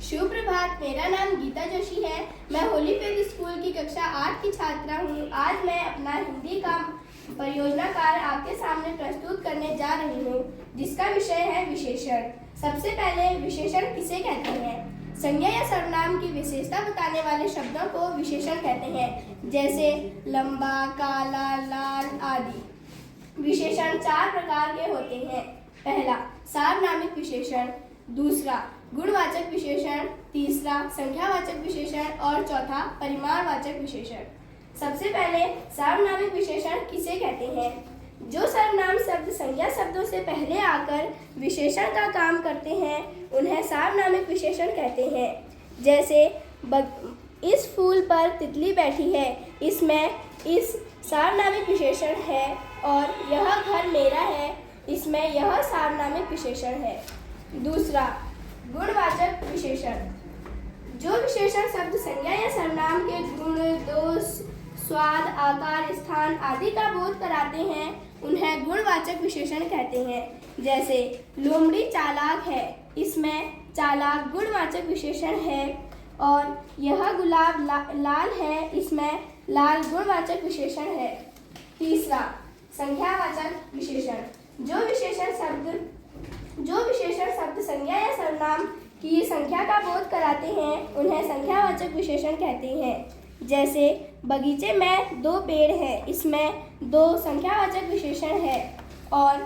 सुप्रभात, मेरा नाम गीता जोशी है। मैं होलीफेथ स्कूल की कक्षा 8 की छात्रा हूँ। आज मैं अपना हिंदी का परियोजना कार्य आपके सामने प्रस्तुत करने जा रही हूँ, जिसका विषय है विशेषण। सबसे पहले विशेषण किसे कहते हैं? संज्ञा या सर्वनाम की विशेषता बताने वाले शब्दों को विशेषण कहते हैं, जैसे लंबा, काला, लाल आदि। विशेषण 4 प्रकार के होते हैं। पहला सार्वनामिक विशेषण, दूसरा गुणवाचक विशेषण, तीसरा संख्यावाचक विशेषण और चौथा परिमाणवाचक विशेषण। सबसे पहले सार्वनामिक विशेषण किसे कहते हैं? जो सर्वनाम शब्द संज्ञा शब्दों से पहले आकर विशेषण का काम करते हैं, उन्हें सार्वनामिक विशेषण कहते हैं। जैसे इस फूल पर तितली बैठी है, इसमें इस सार्वनामिक विशेषण है, और यह घर मेरा है, इसमें यह सार्वनामिक विशेषण है। दूसरा गुणवाचक विशेषण, जो विशेषण शब्द संज्ञा या सर्वनाम के गुण, दोष, स्वाद, आकार, स्थान आदि का बोध कराते हैं, उन्हें गुणवाचक विशेषण कहते हैं। जैसे लोमड़ी चालाक है, इसमें चालाक गुणवाचक विशेषण है, और यह गुलाब लाल है, इसमें लाल गुणवाचक विशेषण है। तीसरा संख्यावाचक विशेषण, जो विशेषण शब्द संज्ञा या सर्वनाम की संख्या का बोध कराते हैं, उन्हें संख्यावाचक विशेषण कहते हैं। जैसे बगीचे में 2 पेड़ हैं, इसमें 2 संख्यावाचक विशेषण है, और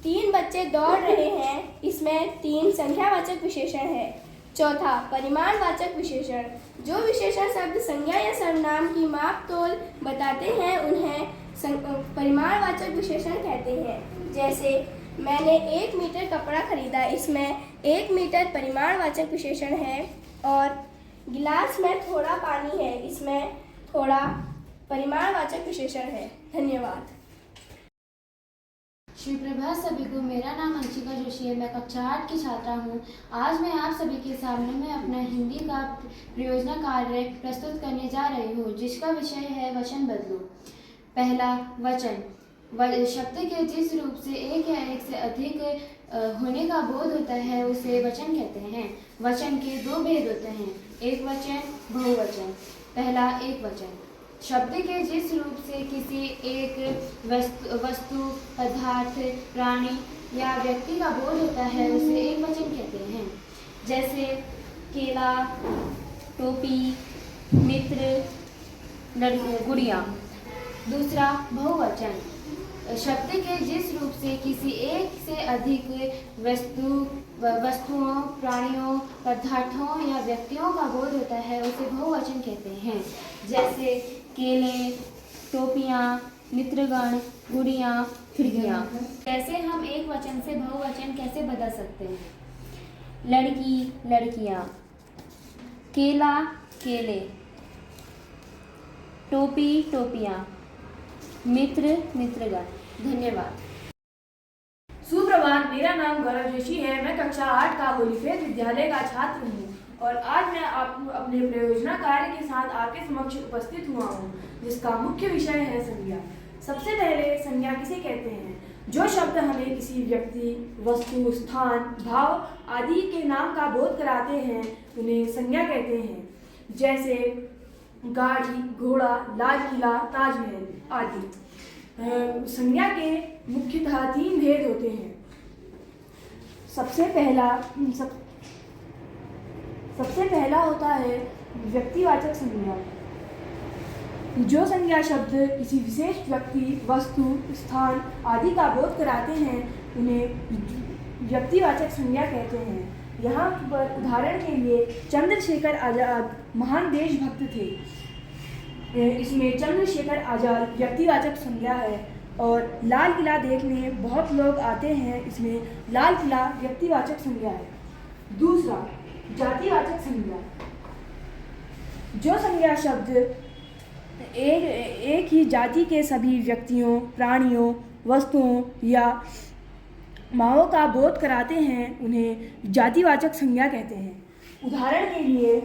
3 बच्चे दौड़ रहे हैं, इसमें 3 संख्यावाचक विशेषण है। चौथा परिमाणवाचक विशेषण, जो विशेषण शब्द संज्ञा या सर्वनाम की माप तोल बताते हैं, उन्हें परिमाणवाचक विशेषण कहते हैं। जैसे मैंने 1 मीटर कपड़ा खरीदा, इसमें 1 मीटर परिमाणवाचक विशेषण है, और गिलास में थोड़ा पानी है, इसमें थोड़ा परिमाणवाचक विशेषण है। धन्यवाद। सुप्रभात सभी को। मेरा नाम अंशिका जोशी है। मैं कक्षा 8 की छात्रा हूँ। आज मैं आप सभी के सामने में अपना हिंदी का परियोजना कार्य प्रस्तुत करने जा रही हूँ, जिसका विषय है वचन बदलो। पहला वचन, शब्द के जिस रूप से एक या एक से अधिक होने का बोध होता है, उसे वचन कहते हैं। वचन के 2 भेद होते हैं, एक वचन, बहुवचन। पहला एक वचन, शब्द के जिस रूप से किसी एक वस्तु, पदार्थ, प्राणी या व्यक्ति का बोध होता है, उसे एक वचन कहते हैं। जैसे केला, टोपी, मित्र, गुड़िया। दूसरा बहुवचन, शब्द के जिस रूप से किसी एक से अधिक वस्तुओं, प्राणियों, पदार्थों या व्यक्तियों का बोध होता है, उसे बहुवचन कहते हैं। जैसे केले, टोपियाँ, मित्रगण, गुड़ियाँ, खिड़कियाँ। कैसे हम एक वचन से बहुवचन कैसे बदल सकते हैं? लड़की, लड़कियाँ, केला, केले, टोपी, टोपियाँ, मित्र, मित्रगण। धन्यवाद। सुप्रभात, मेरा नाम गौरव जोशी है। मैं कक्षा 8 का होलीफेथ विद्यालय का छात्र हूँ, और आज मैं आपको अपने परियोजना कार्य के साथ आपके समक्ष उपस्थित हुआ हूँ, जिसका मुख्य विषय है संज्ञा। सबसे पहले संज्ञा किसे कहते हैं? जो शब्द हमें किसी व्यक्ति, वस्तु, स्थान, भाव आदि के नाम का बोध कराते हैं, उन्हें संज्ञा कहते हैं। जैसे गाड़ी, घोड़ा, लाल किला, ताजमहल आदि। संज्ञा के मुख्यतः 3 भेद होते हैं। सबसे पहला होता है व्यक्तिवाचक संज्ञा। जो संज्ञा शब्द किसी विशेष व्यक्ति, वस्तु, स्थान आदि का बोध कराते हैं, उन्हें व्यक्तिवाचक संज्ञा कहते हैं। यहाँ पर उदाहरण के लिए चंद्रशेखर आजाद महान देशभक्त थे। इसमें चंद्रशेखर आजाद व्यक्तिवाचक संज्ञा है, और लाल किला देखने बहुत लोग आते हैं, इसमें लाल किला व्यक्तिवाचक संज्ञा है। दूसरा जातिवाचक संज्ञा, जो संज्ञा शब्द एक ही जाति के सभी व्यक्तियों, प्राणियों, वस्तुओं या माओं का बोध कराते हैं, उन्हें जातिवाचक संज्ञा कहते हैं। उदाहरण के लिए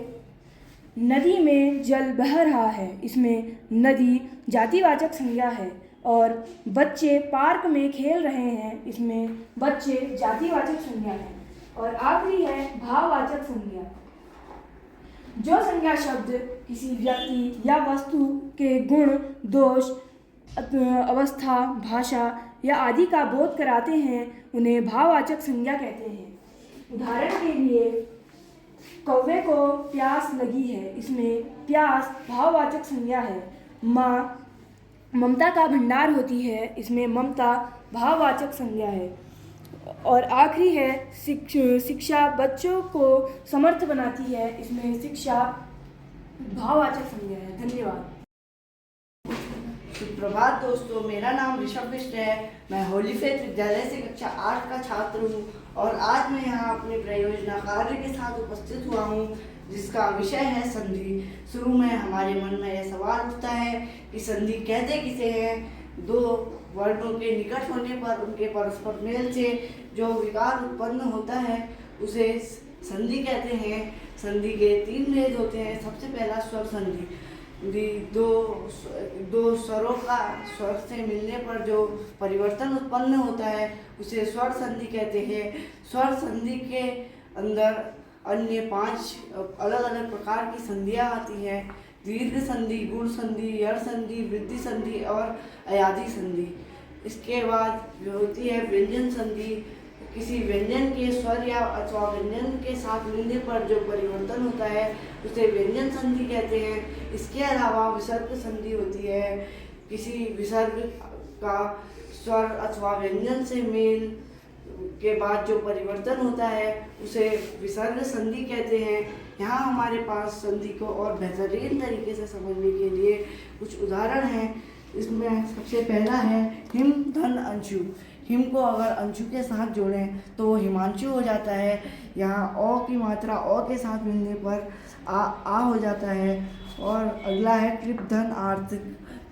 नदी में जल बह रहा है, इसमें नदी जातिवाचक संज्ञा है, और बच्चे पार्क में खेल रहे हैं, इसमें बच्चे जातिवाचक संज्ञा है। और आखिरी है भाववाचक संज्ञा। जो संज्ञा शब्द किसी व्यक्ति या वस्तु के गुण, दोष, अवस्था, भाषा या आदि का बोध कराते हैं उन्हें भाववाचक संज्ञा कहते हैं। उदाहरण के लिए कौवे को प्यास लगी है, इसमें प्यास भाववाचक संज्ञा है। माँ ममता का भंडार होती है, इसमें ममता भाववाचक संज्ञा है। और आखिरी है शिक्षा बच्चों को समर्थ बनाती है, इसमें शिक्षा भाववाचक संज्ञा है। धन्यवाद। सुप्रभात दोस्तों, मेरा नाम ऋषभ बिष्ट है। मैं होली फेथ विद्यालय से कक्षा 8 का छात्र हूँ और आज मैं यहाँ अपने परियोजना कार्य के साथ उपस्थित हुआ हूँ जिसका विषय है संधि। शुरू में हमारे मन में यह सवाल उठता है कि संधि कहते किसे हैं। दो वर्णों के निकट होने पर उनके परस्पर मेल से जो विकार उत्पन्न होता है उसे संधि कहते हैं। संधि के 3 भेद होते हैं। सबसे पहला स्वर संधि। दो स्वरों का स्वर से मिलने पर जो परिवर्तन उत्पन्न होता है उसे स्वर संधि कहते हैं। स्वर संधि के अंदर अन्य 5 अलग अलग प्रकार की संधियाँ आती हैं। दीर्घ संधि, गुण संधि, यड़ संधि, वृद्धि संधि और अयादि संधि। इसके बाद जो होती है व्यंजन संधि। किसी व्यंजन के स्वर या अथवा व्यंजन के साथ मिलने पर जो परिवर्तन होता है उसे व्यंजन संधि कहते हैं। इसके अलावा विसर्ग संधि होती है। किसी विसर्ग का स्वर अथवा व्यंजन से मेल के बाद जो परिवर्तन होता है उसे विसर्ग संधि कहते हैं। यहाँ हमारे पास संधि को और बेहतरीन तरीके से समझने के लिए कुछ उदाहरण हैं। इसमें सबसे पहला है हिम धन अंशु। हिम को अगर अंशु के साथ जोड़ें तो वो हिमांशु हो जाता है। यहाँ अ की मात्रा अ के साथ मिलने पर आ हो जाता है। और अगला है कृप धन आर्थ,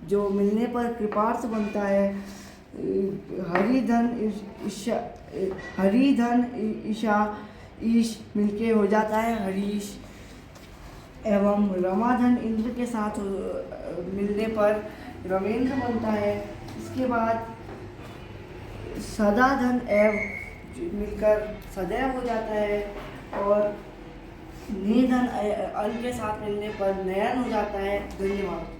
जो मिलने पर कृपार्थ बनता है। हरि धन ईशा, ईश मिलके हो जाता है हरीश। एवं रमाधन इंद्र के साथ मिलने पर रमेंद्र बनता है। इसके बाद सदा धन एव मिलकर सदैव हो जाता है। और निधन अल के साथ मिलने पर नयन हो जाता है। धन्यवाद।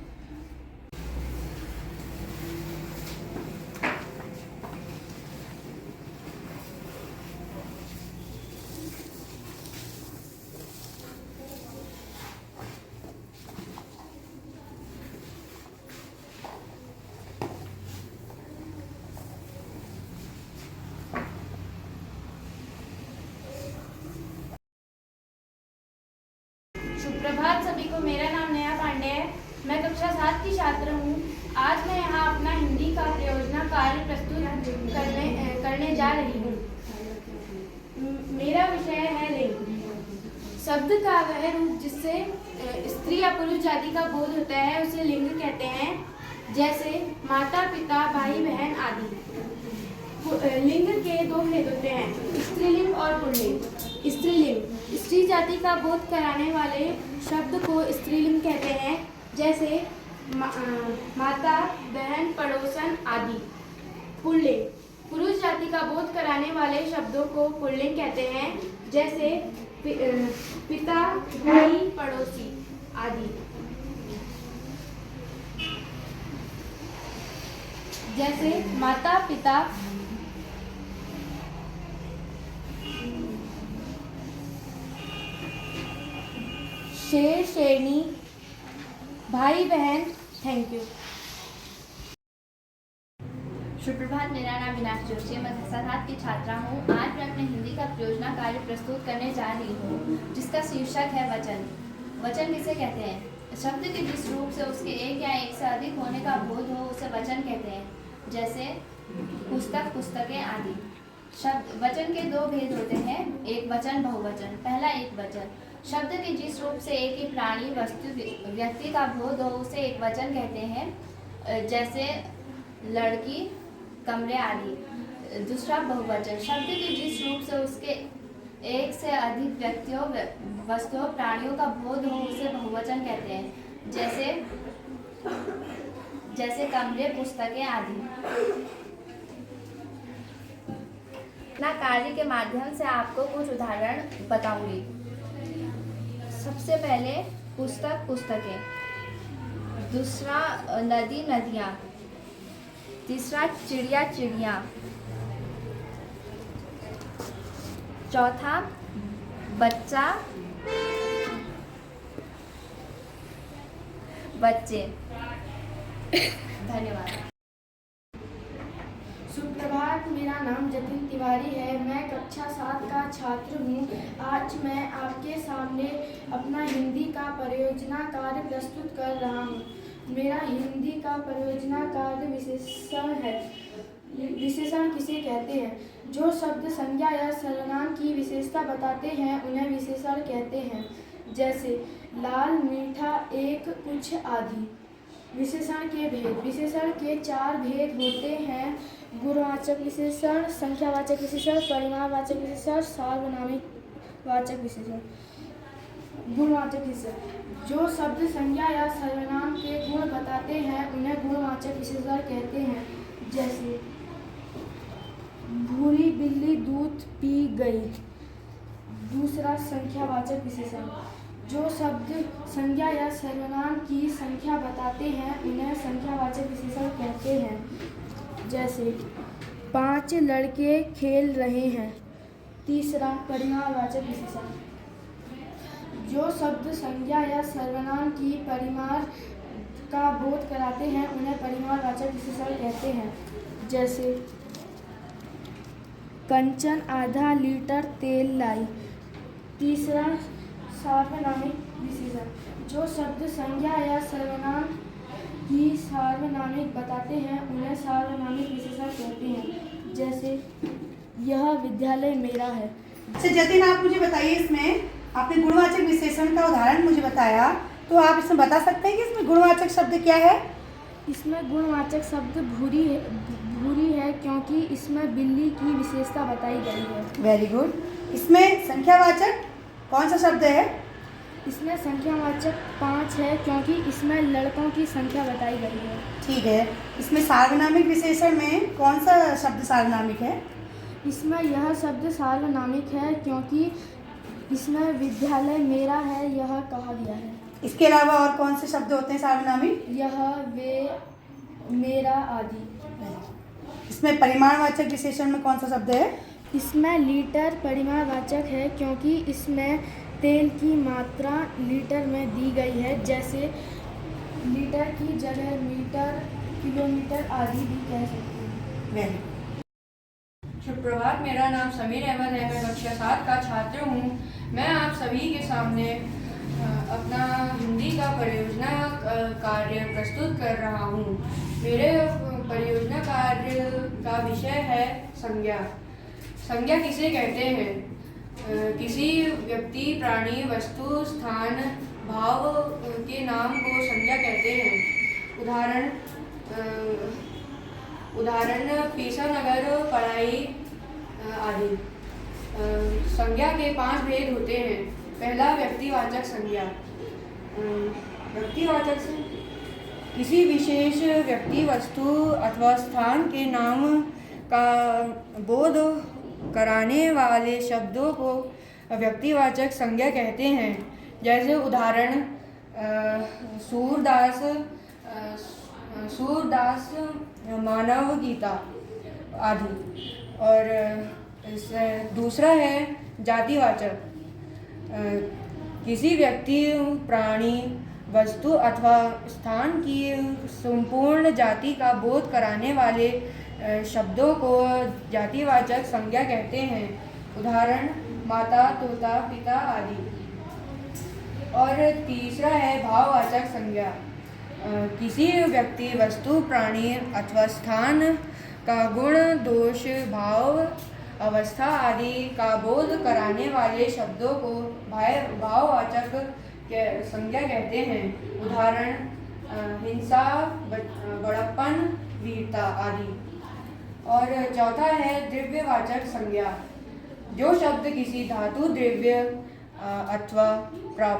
सुप्रभात सभी को। मेरा नाम नेहा पांडे है। मैं कक्षा 7 की छात्र हूँ। आज मैं यहाँ अपना हिंदी का प्रयोजना कार्य प्रस्तुत करने जा रही हूँ। मेरा विषय है लिंग। शब्द का वह रूप जिससे स्त्री या पुरुष जाति का बोध होता है उसे लिंग कहते हैं, जैसे माता, पिता, भाई, बहन आदि। लिंग के 2 भेद होते हैं, स्त्रीलिंग और पुल्लिंग। स्त्रीलिंग स्त्री जाति का बोध कराने वाले शब्द को स्त्रीलिंग कहते हैं, जैसे माता, बहन, पड़ोसन आदि। पुल्लिंग पुरुष जाति का बोध कराने वाले शब्दों को पुल्लिंग कहते हैं, जैसे पिता, भाई, पड़ोसी आदि। जैसे माता, पिता, शेर, शेरनी, भाई, बहन। Thank you. सुप्रभात, मेरा नाम मीनाक्षी जोशी है। मैं कक्षा 7 की छात्रा हूँ। आज मैं अपने हिंदी का प्रयोजना कार्य प्रस्तुत करने जा रही हूँ जिसका शीर्षक है वचन। वचन किसे कहते हैं? शब्द के जिस रूप से उसके एक या एक से अधिक होने का बोध हो उसे वचन कहते हैं, जैसे पुस्तक, पुस्तकें आदि। वचन के 2 भेद होते हैं, एक वचन, बहुवचन। पहला एक वचन। शब्द के जिस रूप से एक ही प्राणी, वस्तु, व्यक्ति का बोध हो उसे एक वचन कहते हैं, जैसे लड़की, कमरे आदि। दूसरा बहुवचन। शब्द के जिस रूप से उसके एक से अधिक व्यक्तियों, वस्तुओं, प्राणियों का बोध हो उसे बहुवचन कहते हैं, जैसे कमरे, पुस्तकें आदि। अपना कार्य के माध्यम से आपको कुछ उदाहरण बताऊंगी। सबसे पहले पुस्तकें, दूसरा नदियाँ, तीसरा चिड़िया, चौथा बच्चे। धन्यवाद। सुप्रभात, मेरा नाम जतिन तिवारी है। मैं कक्षा 7 का छात्र हूँ। आज मैं आपके सामने अपना हिंदी का परियोजना कार्य प्रस्तुत कर रहा हूँ। मेरा हिंदी का परियोजना कार्य विशेषण है। विशेषण किसे कहते हैं? जो शब्द संज्ञा या सर्वनाम की विशेषता बताते हैं उन्हें विशेषण कहते हैं। जैसे लाल, मीठा, एक, कुछ आदि। विशेषण के भेद। विशेषण के 4 भेद होते हैं: गुणवाचक विशेषण, संख्यावाचक विशेषण, परिमाणवाचक विशेषण, सार्वनामिक वाचक विशेषण। गुणवाचक विशेषण। जो शब्द संज्ञा या सर्वनाम के गुण बताते हैं उन्हें गुणवाचक विशेषण कहते हैं। जैसे भूरी बिल्ली दूध पी गई। दूसरा संख्यावाचक विशेषण। जो शब्द संज्ञा या सर्वनाम की संख्या बताते हैं उन्हें संख्यावाचक विशेषण कहते हैं। जैसे 5 लड़के खेल रहे हैं। तीसरा परिमाणवाचक विशेषण। जो शब्द संज्ञा या सर्वनाम की परिमाण का बोध कराते हैं उन्हें परिमाणवाचक विशेषण कहते हैं। जैसे कंचन आधा लीटर तेल लाई। तीसरा सार्वनामिक विशेषण। जो शब्द संज्ञा या सर्वनाम की सार्वनामिक बताते हैं उन्हें सार्वनामिक विशेषण कहते हैं। जैसे यह विद्यालय मेरा है। अच्छा जतिन, आप मुझे बताइए, इसमें आपने गुणवाचक विशेषण का उदाहरण मुझे बताया, तो आप इसमें बता सकते हैं कि इसमें गुणवाचक शब्द क्या है? इसमें गुणवाचक शब्द भूरी है क्योंकि इसमें बिल्ली की विशेषता बताई गई है। Very good. इसमें संख्यावाचक कौन सा शब्द है? इसमें संख्यावाचक 5 है क्योंकि इसमें लड़कों की संख्या बताई गई है। ठीक है। इसमें सार्वनामिक विशेषण में कौन सा शब्द सार्वनामिक है? इसमें यह शब्द सार्वनामिक है क्योंकि इसमें विद्यालय मेरा है यह कहा गया है। इसके अलावा और कौन से शब्द होते हैं सार्वनामिक? यह, वे, मेरा आदि। इसमें परिमाणवाचक विशेषण में कौन सा शब्द है? इसमें लीटर परिमाणवाचक है क्योंकि इसमें तेल की मात्रा लीटर में दी गई है। जैसे लीटर की जगह मीटर, किलोमीटर आदि भी कह सकते हैं। वेरी। सुप्रभात, मेरा नाम समीर अहमद है। मैं कक्षा 7 का छात्र हूँ। मैं आप सभी के सामने अपना हिंदी का परियोजना कार्य प्रस्तुत कर रहा हूँ। मेरे परियोजना कार्य का विषय है संज्ञा। संज्ञा किसे कहते हैं? किसी व्यक्ति, प्राणी, वस्तु, स्थान, भाव के नाम को संज्ञा कहते हैं। उदाहरण पेशा, नगर, पढ़ाई आदि। संज्ञा के 5 भेद होते हैं। पहला व्यक्तिवाचक संज्ञा। व्यक्तिवाचक संज्ञा किसी विशेष व्यक्ति, वस्तु अथवा स्थान के नाम का बोध कराने वाले शब्दों को व्यक्तिवाचक संज्ञा कहते हैं। जैसे उदाहरण सूरदास, मानव गीता आदि। और दूसरा है जातिवाचक। किसी व्यक्ति, प्राणी, वस्तु अथवा स्थान की संपूर्ण जाति का बोध कराने वाले शब्दों को जातिवाचक संज्ञा कहते हैं। उदाहरण माता, तोता, पिता आदि। और तीसरा है भाववाचक संज्ञा। किसी व्यक्ति, वस्तु, प्राणी अथवा स्थान का गुण, दोष, भाव, अवस्था आदि का बोध कराने वाले शब्दों को भाववाचक संज्ञा कहते हैं। उदाहरण हिंसा, बड़प्पन, वीरता आदि। और चौथा है द्रव्यवाचक संज्ञा। जो शब्द किसी धातु, द्रव्य अथवा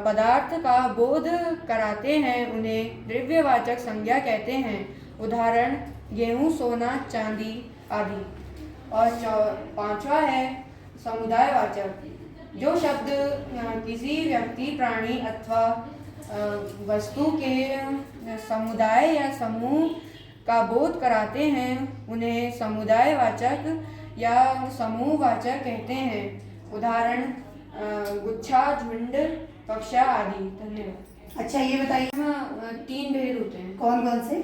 पदार्थ का बोध कराते हैं उन्हें द्रव्यवाचक संज्ञा कहते हैं। उदाहरण गेहूँ, सोना, चांदी आदि। और पांचवा है समुदायवाचक। जो शब्द किसी व्यक्ति, प्राणी अथवा वस्तु के समुदाय या समूह का बोध कराते हैं उन्हें समुदायवाचक या समूहवाचक कहते हैं। उदाहरण गुच्छा, झुंड, कक्षा आदि। धन्यवाद। अच्छा, ये बताइए 3 भेद होते हैं। कौन कौन से?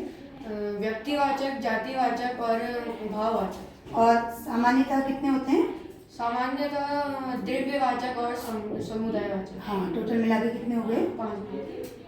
व्यक्तिवाचक, जातिवाचक और भाववाचक। और सामान्यतः कितने होते हैं? सामान्यतः द्रव्यवाचक और समुदायवाचक। हाँ, टोटल मिला के कितने हो गए? 5 भेद।